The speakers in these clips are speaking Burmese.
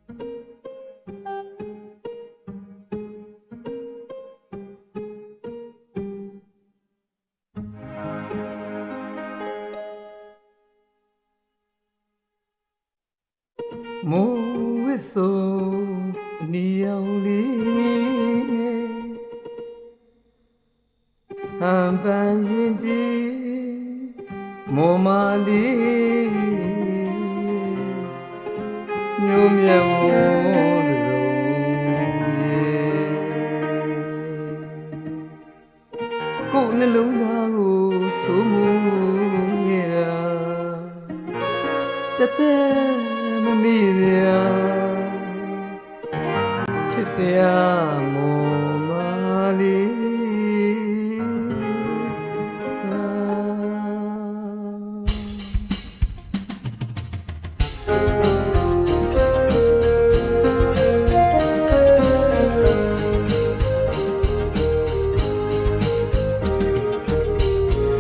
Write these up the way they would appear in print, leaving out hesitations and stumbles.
မိုးဝစ်ဆိုနီအောင်လေးဟန်ပန်းရင်ကြီးမော်မာလေးညိုမြတ်ဝန်းစုံကိုယ်နှလုံးသားကိုဆိုးမှုရတသက်မမီရချစ်စရာမော်မာလေး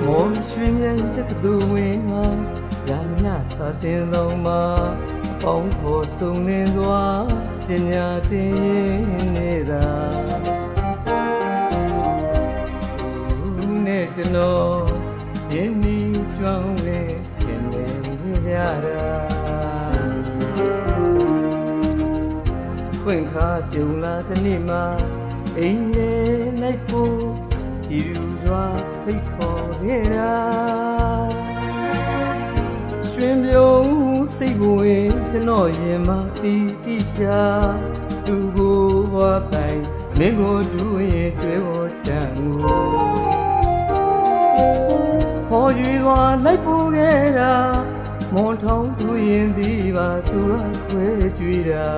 မော်ရွှေမြိုင်တက္ကသိုလ်ဝင်ဟာရမညစာတင်တော်မှာပေါင်းဖို့စုံလင်းသွားပညာသင်နေတာဦးနဲ့ကျွန်တော်ရင်းနှီးကျွမ်းဝင်ခင်နေရတာခွင့်ခါကြုံလာတဲ့နေ့မှာအိမ်ထဲလိုက်ဖို့ဒီလူစွာဖိတ်ခေါ်ခဲ့တာရွှင်ပြုံးစိတ်ကိုဝင်ကျွန်တော်ရင်မတီးတိချာသူကိုဘွားပိုင်မင်းကိုတူရင်ကျွဲပေါ်ချမ်းကိုဟောရွေသွားလိုက်ပို့ခဲ့တာမွန်ထောင်းတူရင်ဒီပါသူကခွဲကြွေတာ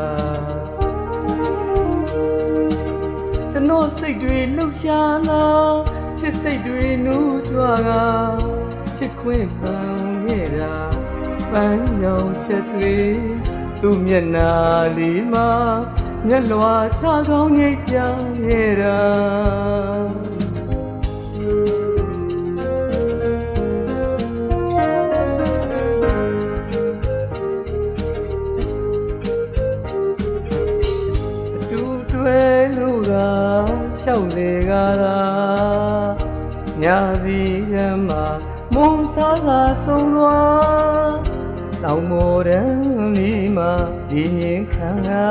ကျွန်တော်စိတ်တွေလှုပ်ရှားလာချစ်စိတ်တွေနူးကြွားကချစ်ခွင့်ပန်ခဲ့တာပန်းရောင်ရှက်တွေသူ့မျက်နှာလေးမှာမျက်လွှာချကောင်းငိတ်ပြခဲ့တာအတူတွဲလို့ကရှောက်လေကားသာညာစီရမ်းမှာမုံစားစာဆုံးသွားတောင်မော်တန်းလေးမှာဒီရင်ခံတာ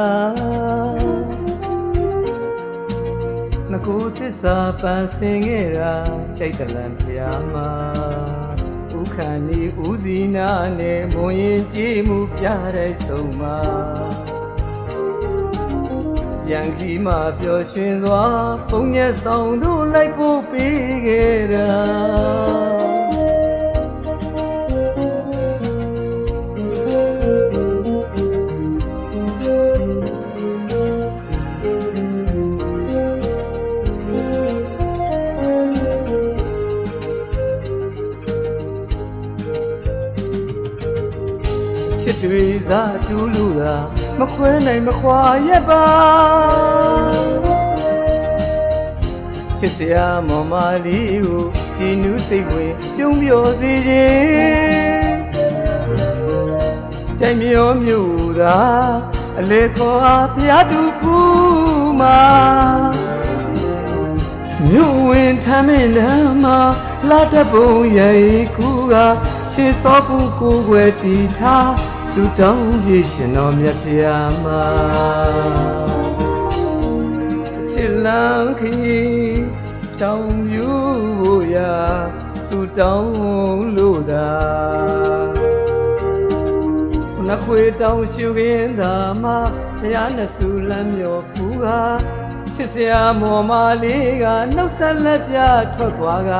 ငကိုသစ္စာပန်းစင်ခဲ့တာကြိုက်တလန်ဖျားမှာဥခန္ဒီဥစီနာနဲ့မွန်ရင်ကြည်မှုပြတဲ့ဆုံးမှာပြန်ခီးမှာပျော်ရွှင်စွာပုံညက်ဆောင်တို့လိုက်ဖို့ပေးခဲ့တာချစ်တွေစားကျူးလူတာမခွဲနိုင်မခွာရက်ပါချစ်စရာမော်မာလေးကိုကြည်နူးစိတ်ဝင်ပြုံးပျော်စေခြင်းကြိုင်မျောမြူတာအလေခေါ်အားဖျားတူဖူးမှာမြို့ဝင်ထမ်းမင်းလမ်းမှာလာတပုံရိတ်ကူကရှေ့စောပူကိုွယ်တီထားသူတောင်းပြရှင်တော်မြတ်ဖျားမှာချစ်လန်းခရီးတောင်းမြူရာသူတောင်းလို့သာနှခွေတောင်းရှုခင်းသာမှာဘုရားနှဆူလမ်းမြော်ဖူးကချစ်စရာမော်မာလေးကနှုတ်ဆက်လက်ပြထွက်သွားက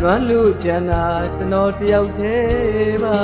လွမ်းလို့ကျန်တာကျွန်တော်တယောက်တည်းပါ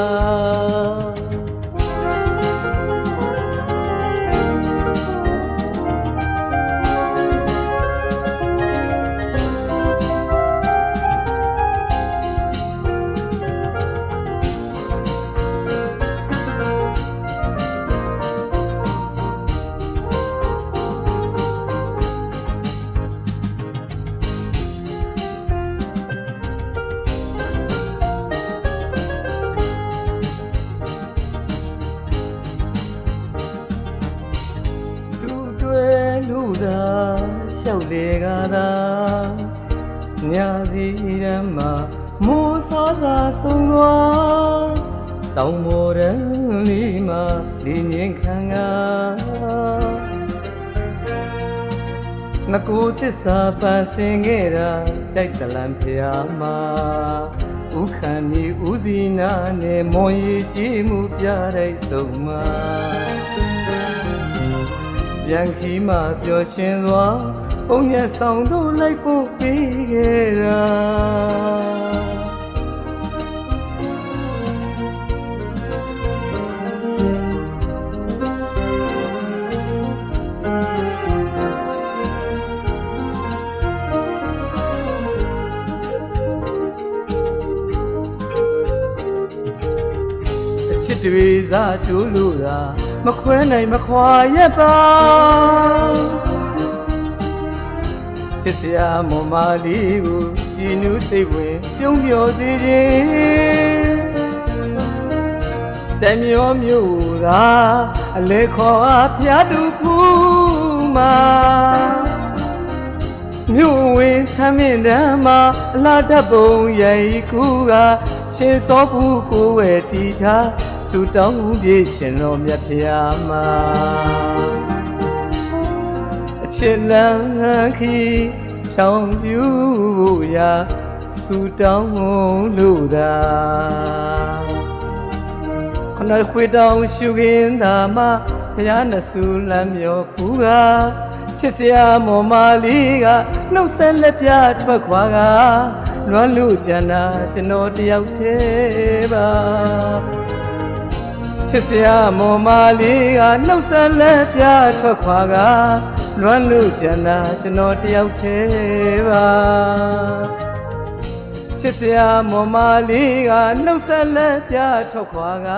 လျှောက်လေကားသာညာစီရမ်းမှာမိုးစားစားဆုံးသွားတောင်ပေါ်ရန်လေးမှာဒီငင်ခံကငကိုသစ္စာပန်ဆင်ခဲ့တာကြိုက်တလန်ဖျားမှာဥခန္ဒီဥစီနာနဲ့မွန်ရည်ကြည်မှုပြတဲ့ဆုံးမှာပြန်ခီးမှပျော်ရွှင်စွာပုံရဆောင်တို့လိုက်ဖို့ပေးခဲ့တာချစ်တွေစားကျိုးလို့သာမခွဲနိုင်မခွာရက်ပါချစ်စရာမမလေးကိုကြည်နူးစိတ်ဝင်ပြုံးပျော်စေခြင်းကြံမျောမျိုးသာအလဲခေါ်အားဖျားတူဖူးမှာမြို့ဝင်ဆမ်းမြင့်တမ်းမှာအလားတပုံရိုက်ကူကရှင်စောဘူးကိုဝဲတီထားသူတောင်းပြေရှင်တော်မြတ်ဖျားမှာအချစ်လန်းခီဖြောင်းပြူရာသူတောင်းလို့သာခဏခွေတောင်းရှုခင်းသာမဖျားနှဆူလမ်းမြော်ဖူးကချစ်စရာမော်မာလေးကနှုတ်ဆက်လက်ပြထွက်ခွာကလွမ်းလို့ကြံတာကျွန်တော်တယောက်သေးပါချစ်စရာမော်မာလေးကနှုတ်ဆက်လက်ပြထွက်ခွာကလွမ်းလို့ကြံတာကျွန်တော်တယောက်သေးပါချစ်စရာမော်မာလေးကနှုတ်ဆက်လက်ပြထွက်ခွာက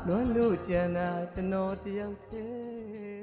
လွမ်းလို့ကြံတာကျွန်တော်တယောက်သေး